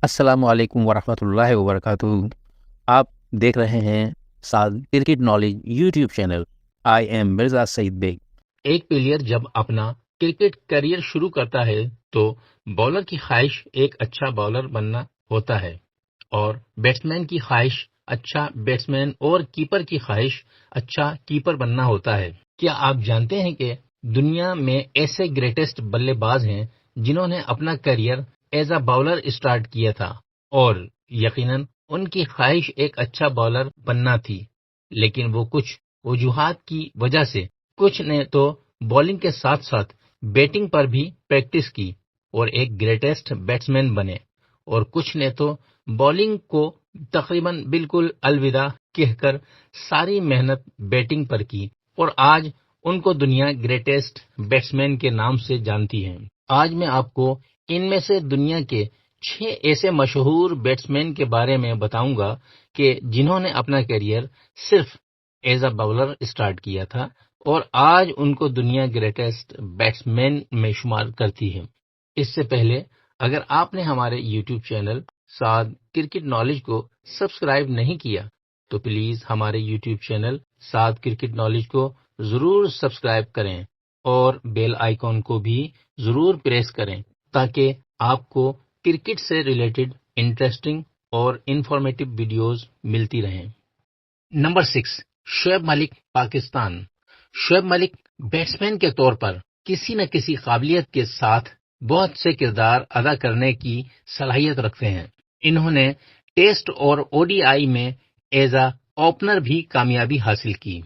السلام علیکم ورحمۃ اللہ وبرکاتہ۔ آپ دیکھ رہے ہیں cricket knowledge YouTube channel. I am Mirza Saeed Baig. ایک پلیئر جب اپنا کرکٹ کیریئر شروع کرتا ہے تو بالر کی خواہش ایک اچھا بالر بننا ہوتا ہے، اور بیٹسمین کی خواہش اچھا بیٹسمین، اور کیپر کی خواہش اچھا کیپر بننا ہوتا ہے۔ کیا آپ جانتے ہیں کہ دنیا میں ایسے گریٹسٹ بلے باز ہیں جنہوں نے اپنا career as a bowler start کیا تھا، اور یقیناً ان کی خواہش ایک اچھا بالر بننا تھی، لیکن وہ کچھ وجوہات کی وجہ سے کچھ نے تو بالنگ کے ساتھ ساتھ بیٹنگ پر بھی پریکٹس کی اور ایک گریٹسٹ بیٹسمین بنے، اور کچھ نے تو بالنگ کو تقریباً بالکل الوداع کہہ کر ساری محنت بیٹنگ پر کی، اور آج ان کو دنیا گریٹسٹ بیٹسمین کے نام سے جانتی ہے۔ آج میں آپ کو ان میں سے دنیا کے 6 ایسے مشہور بیٹسمین کے بارے میں بتاؤں گا کہ جنہوں نے اپنا کیریئر صرف ایز اے باؤلر اسٹارٹ کیا تھا، اور آج ان کو دنیا گریٹسٹ بیٹسمین میں شمار کرتی ہے۔ اس سے پہلے اگر آپ نے ہمارے یوٹیوب چینل سعد کرکٹ نالج کو سبسکرائب نہیں کیا تو پلیز ہمارے یوٹیوب چینل سعد کرکٹ نالج کو ضرور سبسکرائب کریں، اور بیل آئیکن کو بھی ضرور پریس کریں تاکہ آپ کو کرکٹ سے ریلیٹڈ انٹرسٹنگ اور انفارمیٹو ویڈیوز ملتی رہیں۔ نمبر 6، شعیب ملک، پاکستان۔ شعیب ملک بیٹسمین کے طور پر کسی نہ کسی قابلیت کے ساتھ بہت سے کردار ادا کرنے کی صلاحیت رکھتے ہیں۔ انہوں نے ٹیسٹ اور او ڈی آئی میں ایز اے اوپنر بھی کامیابی حاصل کی۔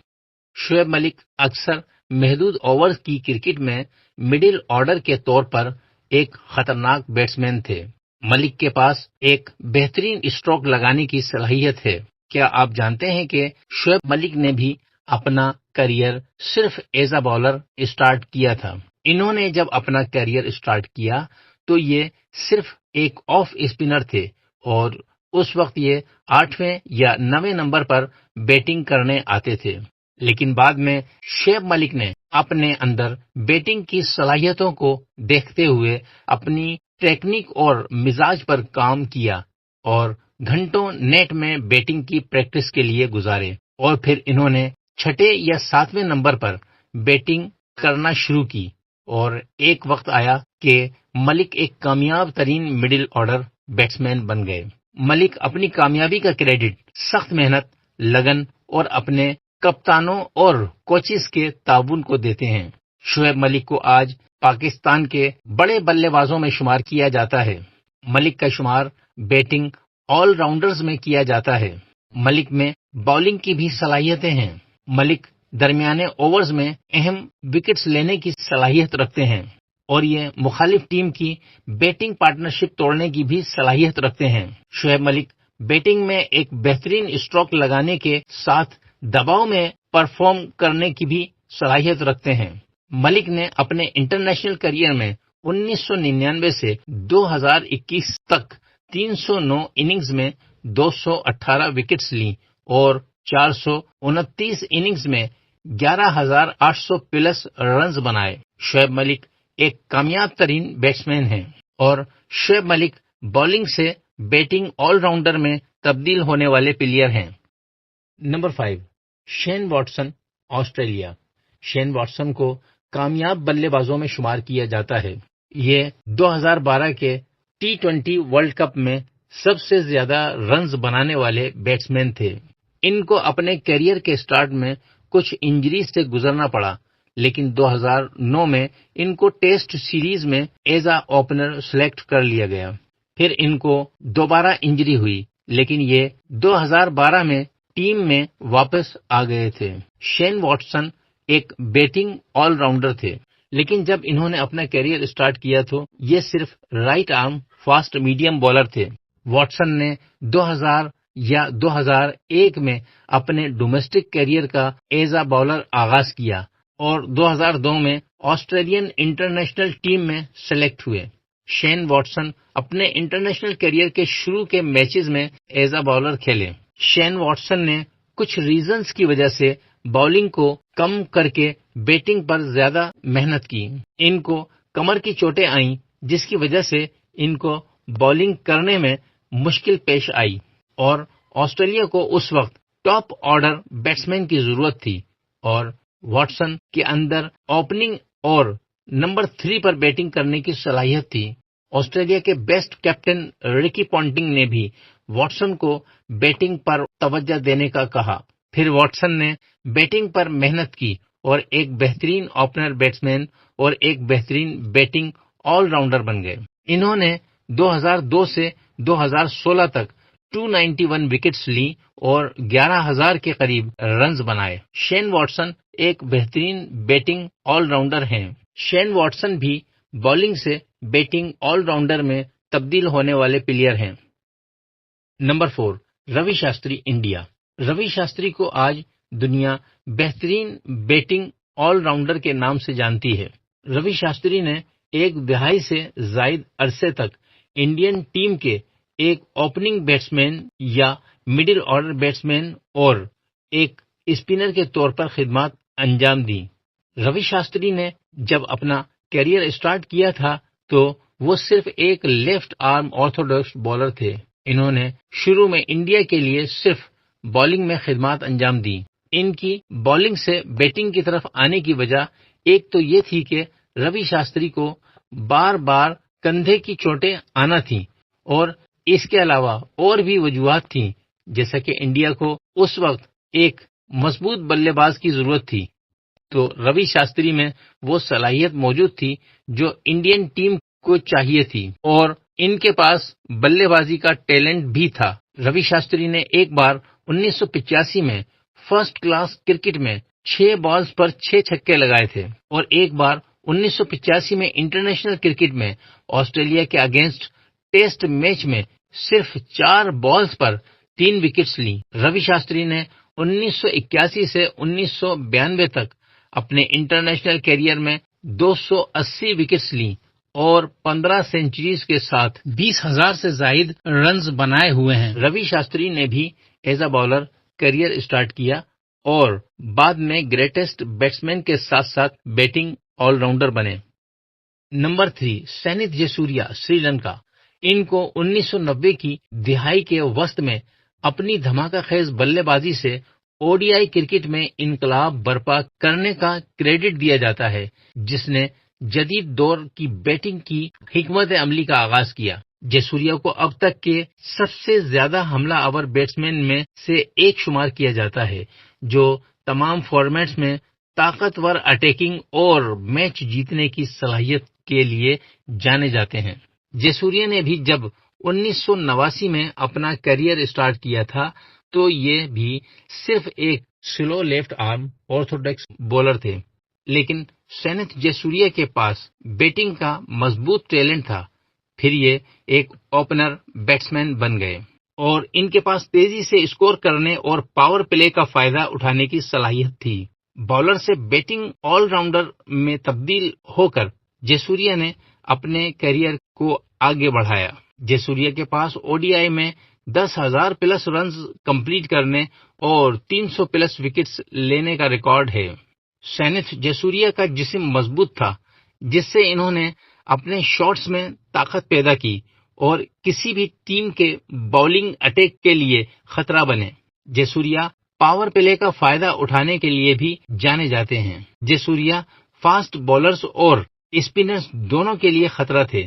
شعیب ملک اکثر محدود اوورز کی کرکٹ میں مڈل آرڈر کے طور پر ایک خطرناک بیٹسمین تھے۔ ملک کے پاس ایک بہترین اسٹروک لگانے کی صلاحیت ہے۔ کیا آپ جانتے ہیں کہ شعیب ملک نے بھی اپنا کیریئر صرف ایز اے بالر اسٹارٹ کیا تھا؟ انہوں نے جب اپنا کیریئر اسٹارٹ کیا تو یہ صرف ایک آف اسپنر تھے، اور اس وقت یہ 8ویں یا 9ویں نمبر پر بیٹنگ کرنے آتے تھے، لیکن بعد میں شعیب ملک نے اپنے اندر بیٹنگ کی صلاحیتوں کو دیکھتے ہوئے اپنی ٹیکنیک اور مزاج پر کام کیا اور گھنٹوں نیٹ میں بیٹنگ کی پریکٹس کے لیے گزارے، اور پھر انہوں نے 6 یا 7ویں نمبر پر بیٹنگ کرنا شروع کی، اور ایک وقت آیا کہ ملک ایک کامیاب ترین مڈل آرڈر بیٹسمین بن گئے۔ ملک اپنی کامیابی کا کریڈٹ سخت محنت، لگن اور اپنے کپتانوں اور کوچز کے تعاون کو دیتے ہیں۔ شعیب ملک کو آج پاکستان کے بڑے بلے بازوں میں شمار کیا جاتا ہے۔ ملک کا شمار بیٹنگ آل راؤنڈرز میں کیا جاتا ہے۔ ملک میں باؤلنگ کی بھی صلاحیتیں ہیں۔ ملک درمیانے اوورز میں اہم وکٹس لینے کی صلاحیت رکھتے ہیں، اور یہ مخالف ٹیم کی بیٹنگ پارٹنرشپ توڑنے کی بھی صلاحیت رکھتے ہیں۔ شعیب ملک بیٹنگ میں ایک بہترین اسٹروک لگانے کے ساتھ دباؤ میں پرفارم کرنے کی بھی صلاحیت رکھتے ہیں۔ ملک نے اپنے انٹرنیشنل کیریئر میں 1999 سے 2021 تک 309 اننگز میں 218 وکٹس لیں، اور 429 اننگز میں 11,800 پلس رنز بنائے۔ شعیب ملک ایک کامیاب ترین بیٹسمین ہیں، اور شعیب ملک بالنگ سے بیٹنگ آل راؤنڈر میں تبدیل ہونے والے پلیئر ہیں۔ Number 5، Shane Watson, Australia. Shane Watson کو کامیاب بلے بازوں میں شمار کیا جاتا ہے۔ یہ 2012 کے T20 ورلڈ کپ میں سب سے زیادہ رنز بنانے والے بیٹسمین تھے۔ ان کو اپنے کیریئر کے سٹارٹ میں کچھ انجریز سے گزرنا پڑا، لیکن 2009 میں ان کو ٹیسٹ سیریز میں ایز اے اوپنر سلیکٹ کر لیا گیا۔ پھر ان کو دوبارہ انجری ہوئی، لیکن یہ 2012 میں ٹیم میں واپس آ گئے تھے۔ شین واٹسن ایک بیٹنگ آل راؤنڈر تھے، لیکن جب انہوں نے اپنا کیریئر اسٹارٹ کیا تو یہ صرف right arm fast medium bowler تھے۔ واٹسن نے 2000 یا 2001 میں اپنے ڈومیسٹک کیریئر کا ایز اے بالر آغاز کیا، اور 2002 میں آسٹریلین انٹرنیشنل ٹیم میں سلیکٹ ہوئے۔ شین واٹسن اپنے انٹرنیشنل کیریئر کے شروع کے میچز میں ایز اے بالر کھیلے۔ شین واٹسن نے کچھ ریزنز کی وجہ سے باؤلنگ کو کم کر کے بیٹنگ پر زیادہ محنت کی۔ ان کو کمر کی چوٹیں آئیں، جس کی وجہ سے ان کو باؤلنگ کرنے میں مشکل پیش آئی اور آسٹریلیا کو اس وقت ٹاپ آرڈر بیٹسمین کی ضرورت تھی اور واٹسن کے اندر اوپننگ اور نمبر 3 پر بیٹنگ کرنے کی صلاحیت تھی۔ آسٹریلیا کے بیسٹ کیپٹن رکی پونٹنگ نے بھی واٹسن کو بیٹنگ پر توجہ دینے کا کہا۔ پھر واٹسن نے بیٹنگ پر محنت کی اور ایک بہترین اوپنر بیٹسمین اور ایک بہترین بیٹنگ آل راؤنڈر بن گئے۔ انہوں نے 2002 سے 2016 تک 291 وکٹس لی اور 11,000 کے قریب رنز بنائے۔ شین واٹسن ایک بہترین بیٹنگ آل راؤنڈر ہیں۔ شین واٹسن بھی بالنگ سے بیٹنگ آل راؤنڈر میں تبدیل ہونے والے پلیئر ہیں۔ نمبر 4، روی شاستری انڈیا۔ روی شاستری کو آج دنیا بہترین بیٹنگ آل راؤنڈر کے نام سے جانتی ہے۔ روی شاستری نے ایک دہائی سے زائد عرصے تک انڈین ٹیم کے ایک اوپننگ بیٹسمین یا مڈل آرڈر بیٹسمین اور ایک اسپنر کے طور پر خدمات انجام دی۔ روی شاستری نے جب اپنا کیریئر اسٹارٹ کیا تھا تو وہ صرف ایک لیفٹ آرم آرتھوڈاکس بالر تھے۔ انہوں نے شروع میں انڈیا کے لیے صرف بالنگ میں خدمات انجام دی۔ ان کی بالنگ سے بیٹنگ کی طرف آنے کی وجہ ایک تو یہ تھی کہ روی شاستری کو بار بار کندھے کی چوٹیں آنا تھیں اور اس کے علاوہ اور بھی وجوہات تھیں، جیسا کہ انڈیا کو اس وقت ایک مضبوط بلے باز کی ضرورت تھی، تو روی شاستری میں وہ صلاحیت موجود تھی جو انڈین ٹیم کو چاہیے تھی اور ان کے پاس بلے بازی کا ٹیلنٹ بھی تھا۔ روی شاستری نے ایک بار 1985 میں فرسٹ کلاس کرکٹ میں 6 بالز پر 6 چھکے لگائے تھے اور ایک بار 1985 میں انٹرنیشنل کرکٹ میں آسٹریلیا کے اگینسٹ ٹیسٹ میچ میں صرف 4 بالز پر 3 وکٹس لی۔ روی شاستری نے 1981 سے 1992 تک اپنے انٹرنیشنل کیریئر میں 280 وکٹس لی اور 15 سینچریز کے ساتھ 20,000 سے زائد رنز بنائے ہوئے ہیں۔ روی شاستری نے بھی as a bowler career start کیا اور بعد میں گریٹسٹ بیٹسمین کے ساتھ ساتھ بیٹنگ آل راؤنڈر بنے۔ نمبر 3، سینتھ جیسوریا سری لنکا۔ ان کو 1990 کی دہائی کے وسط میں اپنی دھماکہ خیز بلے بازی سے او ڈی آئی کرکٹ میں انقلاب برپا کرنے کا کریڈٹ دیا جاتا ہے، جس نے جدید دور کی بیٹنگ کی حکمت عملی کا آغاز کیا۔ جیسوریا کو اب تک کے سب سے زیادہ حملہ آور بیٹسمین میں سے ایک شمار کیا جاتا ہے، جو تمام فارمیٹس میں طاقتور اٹیکنگ اور میچ جیتنے کی صلاحیت کے لیے جانے جاتے ہیں۔ جیسوریا نے بھی جب 1989 میں اپنا کیریئر اسٹارٹ کیا تھا تو یہ بھی صرف ایک سلو لیفٹ آرم آرتھوڈاکس بولر تھے، لیکن سینتھ جیسوریا کے پاس بیٹنگ کا مضبوط ٹیلنٹ تھا۔ پھر یہ ایک اوپنر بیٹسمین بن گئے اور ان کے پاس تیزی سے اسکور کرنے اور پاور پلے کا فائدہ اٹھانے کی صلاحیت تھی۔ بالر سے بیٹنگ آل راؤنڈر میں تبدیل ہو کر جیسوریا نے اپنے کیریئر کو آگے بڑھایا۔ جیسوریا کے پاس او ڈی آئی میں 10,000 پلس رنز کمپلیٹ کرنے اور 300 پلس وکٹس لینے کا ریکارڈ ہے۔ سینتھ جیسوریا کا جسم مضبوط تھا، جس سے انہوں نے اپنے شاٹس میں طاقت پیدا کی اور کسی بھی ٹیم کے باؤلنگ اٹیک کے لیے خطرہ بنے۔ جیسوریا پاور پلے کا فائدہ اٹھانے کے لیے بھی جانے جاتے ہیں۔ جیسوریا فاسٹ بالرز اور اسپنرز دونوں کے لیے خطرہ تھے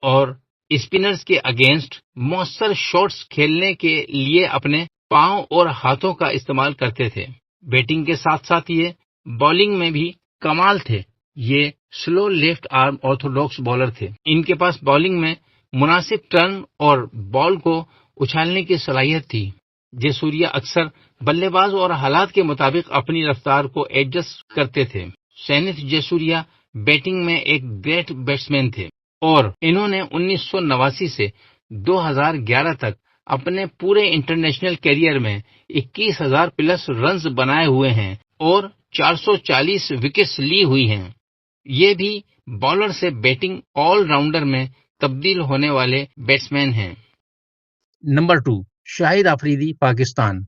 اور اسپنرز کے اگینسٹ مؤثر شاٹس کھیلنے کے لیے اپنے پاؤں اور ہاتھوں کا استعمال کرتے تھے۔ بیٹنگ کے ساتھ ساتھ یہ بالنگ میں بھی کمال تھے۔ یہ سلو لیفٹ آرم آرتھوڈاکس بالر تھے۔ ان کے پاس بالنگ میں مناسب ٹرن اور بال کو اچھالنے کی صلاحیت تھی۔ جیسوریا اکثر بلے باز اور حالات کے مطابق اپنی رفتار کو ایڈجسٹ کرتے تھے۔ سینتھ جیسوریا بیٹنگ میں ایک گریٹ بیٹسمین تھے اور انہوں نے 1989 سے 2011 تک اپنے پورے انٹرنیشنل کیریئر میں 21,000 پلس رنز بنائے ہوئے ہیں اور 440 وکٹس لی ہوئی ہیں۔ یہ بھی بالر سے بیٹنگ آل راؤنڈر میں تبدیل ہونے والے بیٹسمین ہیں۔ نمبر 2، شاہد آفریدی پاکستان۔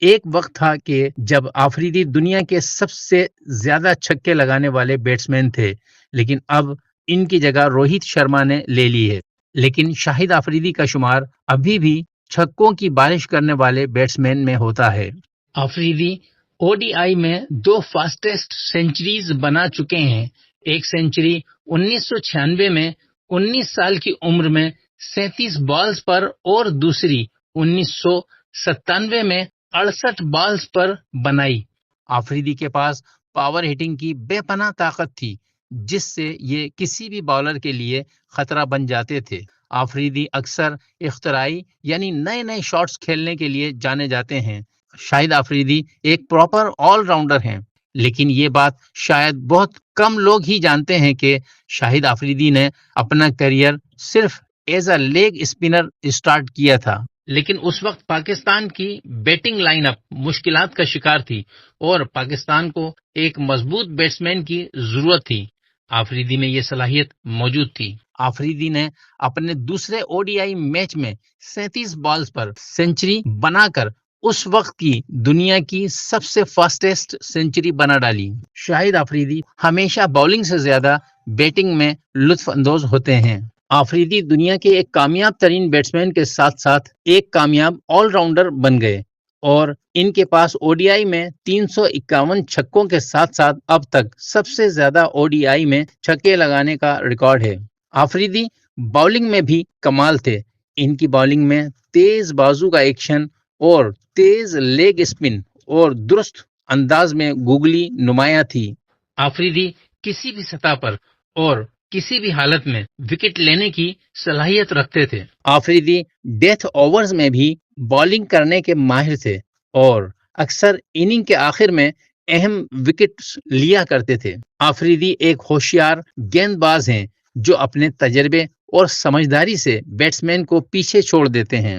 ایک وقت تھا کہ جب آفریدی دنیا کے سب سے زیادہ چھکے لگانے والے بیٹسمین تھے، لیکن اب ان کی جگہ روہت شرما نے لے لی ہے۔ لیکن شاہد آفریدی کا شمار ابھی بھی چھکوں کی بارش کرنے والے بیٹسمین میں ہوتا ہے۔ آفریدی او ڈی آئی میں 2 فاسٹسٹ سینچریز بنا چکے ہیں، ایک سینچری 1996 میں 19 سال کی عمر میں 37 بالز پر اور دوسری 1997 میں 68 بالز پر بنائی۔ آفریدی کے پاس پاور ہٹنگ کی بے پناہ طاقت تھی، جس سے یہ کسی بھی بالر کے لیے خطرہ بن جاتے تھے۔ آفریدی اکثر اختراعی یعنی نئے نئے شاٹس کھیلنے کے لیے جانے جاتے ہیں۔ شاہد آفریدی ایک پراپر آل راؤنڈر ہیں، لیکن یہ بات شاید بہت کم لوگ ہی جانتے ہیں کہ شاہد آفریدی نے اپنا کیریئر صرف as a leg spinner start کیا تھا۔ لیکن اس وقت پاکستان کی بیٹنگ لائن اپ مشکلات کا شکار تھی اور پاکستان کو ایک مضبوط بیٹسمین کی ضرورت تھی۔ آفریدی میں یہ صلاحیت موجود تھی۔ آفریدی نے اپنے دوسرے او ڈی آئی میچ میں 37 بالز پر سینچری بنا کر اس وقت کی دنیا کی سب سے فاسٹسٹ سینچری بنا ڈالی۔ شاہد آفریدی ہمیشہ باؤلنگ سے زیادہ بیٹنگ میں لطف اندوز ہوتے ہیں۔ آفریدی دنیا کے ایک کامیاب ترین بیٹسمین کے ساتھ ساتھ ایک کامیاب آل راؤنڈر بن گئے اور ان کے پاس او ڈی آئی میں 351 چھکوں کے ساتھ ساتھ اب تک سب سے زیادہ او ڈی آئی میں چھکے لگانے کا ریکارڈ ہے۔ آفریدی باؤلنگ میں بھی کمال تھے۔ ان کی باؤلنگ میں تیز بازو کا ایکشن اور تیز لیگ اسپن اور درست انداز میں گوگلی نمایاں تھی۔ آفریدی کسی بھی سطح پر اور کسی بھی حالت میں وکٹ لینے کی صلاحیت رکھتے تھے۔ آفریدی ڈیتھ اوورز میں بھی بالنگ کرنے کے ماہر تھے اور اکثر اننگ کے آخر میں اہم وکٹس لیا کرتے تھے۔ آفریدی ایک ہوشیار گیند باز ہیں جو اپنے تجربے اور سمجھداری سے بیٹسمین کو پیچھے چھوڑ دیتے ہیں۔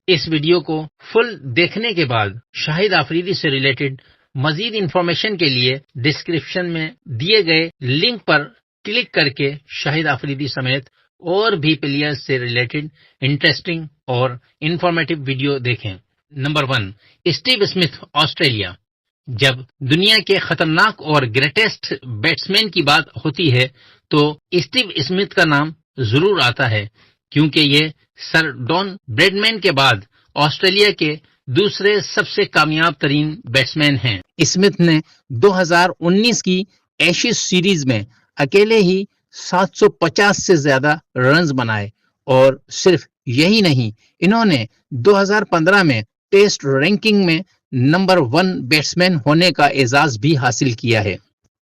اس ویڈیو کو فل دیکھنے کے بعد شاہد آفریدی سے ریلیٹڈ مزید انفارمیشن کے لیے ڈسکرپشن میں دیے گئے لنک پر کلک کر کے شاہد آفریدی سمیت اور بھی پلیئرز سے ریلیٹڈ انٹرسٹنگ اور انفارمیٹیو ویڈیو دیکھیں۔ Number 1، Steve Smith, Australia. جب دنیا کے خطرناک اور گریٹسٹ بیٹسمین کی بات ہوتی ہے تو اسٹیو اسمتھ کا نام ضرور آتا ہے، کیونکہ یہ سر ڈون بریڈمین کے بعد آسٹریلیا کے دوسرے سب سے کامیاب ترین بیٹسمین ہیں۔ اسمتھ نے 2019 کی ایشز سیریز میں اکیلے ہی 750 سے زیادہ رنز بنائے اور صرف یہی نہیں، انہوں نے 2015 میں ٹیسٹ رینکنگ میں نمبر 1 بیٹسمین ہونے کا اعزاز بھی حاصل کیا ہے۔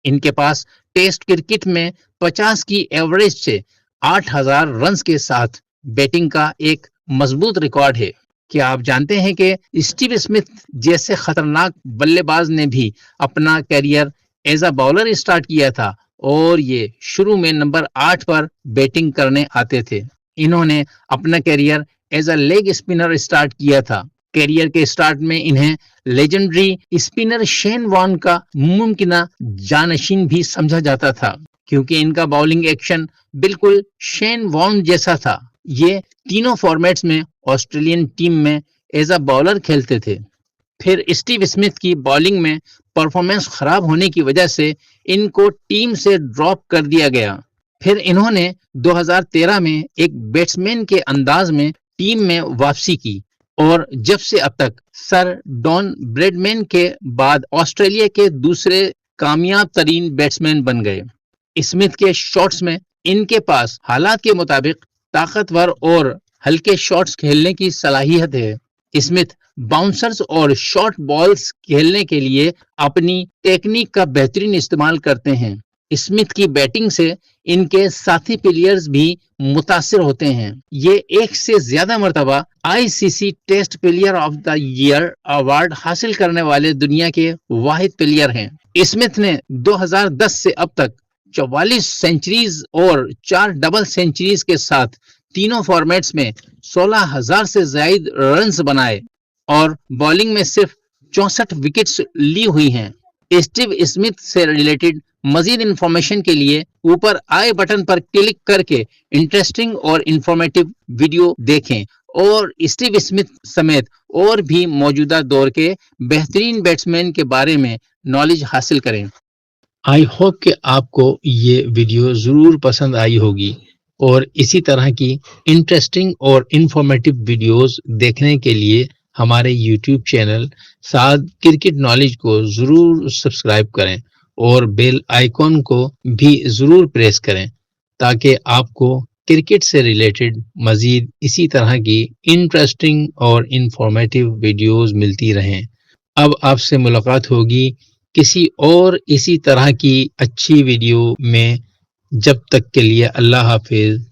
ان کے پاس ٹیسٹ کرکٹ میں 50 کی ایوریج سے 8000 رنز کے ساتھ بیٹنگ کا ایک مضبوط ریکارڈ ہے۔ کیا آپ جانتے ہیں کہ اسٹیو اسمتھ جیسے خطرناک بلے باز نے بھی اپنا career as a bowler start کیا تھا اور یہ شروع میں نمبر 8 پر بیٹنگ کرنے آتے تھے۔ انہوں نے اپنا career as a leg spinner start کیا تھا۔ کیریئر کے اسٹارٹ میں انہیں لیجنڈری اسپنر شین وارن کا ممکنہ جانشین بھی سمجھا جاتا تھا، کیونکہ ان کا باؤلنگ ایکشن بالکل شین وارن جیسا تھا۔ یہ تینوں فارمیٹس میں آسٹریلین ٹیم میں ایز اے باؤلر کھیلتے تھے۔ پھر اسٹیو اسمتھ کی باؤلنگ میں پرفارمنس خراب ہونے کی وجہ سے ان کو ٹیم سے ڈراپ کر دیا گیا۔ پھر انہوں نے 2013 میں ایک بیٹسمین کے انداز میں ٹیم میں واپسی کی اور جب سے اب تک سر ڈون بریڈمین کے بعد آسٹریلیا کے دوسرے کامیاب ترین بیٹسمین بن گئے۔ اسمتھ کے شاٹس میں ان کے پاس حالات کے مطابق طاقتور اور ہلکے شاٹس کھیلنے کی صلاحیت ہے۔ اسمتھ باؤنسرز اور شارٹ بالز کھیلنے کے لیے اپنی ٹیکنیک کا بہترین استعمال کرتے ہیں۔ اسمتھ کی بیٹنگ سے ان کے ساتھی پلیئرز بھی متاثر ہوتے ہیں۔ یہ ایک سے زیادہ مرتبہ I C C test player of the year award حاصل کرنے والے دنیا کے واحد پلیئر ہیں۔ اسمتھ نے 2010 سے اب تک 44 سینچریز اور 4 ڈبل سینچریز کے ساتھ تینوں فارمیٹس میں 16,000 سے زائد رنز بنائے اور بالنگ میں صرف 64 وکٹس لی ہوئی ہیں۔ اسٹیو اسمتھ سے ریلیٹڈ مزید انفارمیشن کے لیے اوپر آئی بٹن پر کلک کر کے انٹرسٹنگ اور انفارمیٹیو ویڈیو دیکھیں اور اسٹیو اسمتھ سمیت اور بھی موجودہ دور کے بہترین بیٹسمین کے بارے میں نالج حاصل کریں۔ آئی ہوپ کہ آپ کو یہ ویڈیو ضرور پسند آئی ہوگی۔ اور اسی طرح کی انٹرسٹنگ اور انفارمیٹیو ویڈیوز دیکھنے کے لیے ہمارے یوٹیوب چینل سعد کرکٹ نالج کو ضرور سبسکرائب کریں اور بیل آئیکن کو بھی ضرور پریس کریں تاکہ آپ کو کرکٹ سے ریلیٹڈ مزید اسی طرح کی انٹرسٹنگ اور انفارمیٹیو ویڈیوز ملتی رہیں۔ اب آپ سے ملاقات ہوگی کسی اور اسی طرح کی اچھی ویڈیو میں، جب تک کے لیے اللہ حافظ۔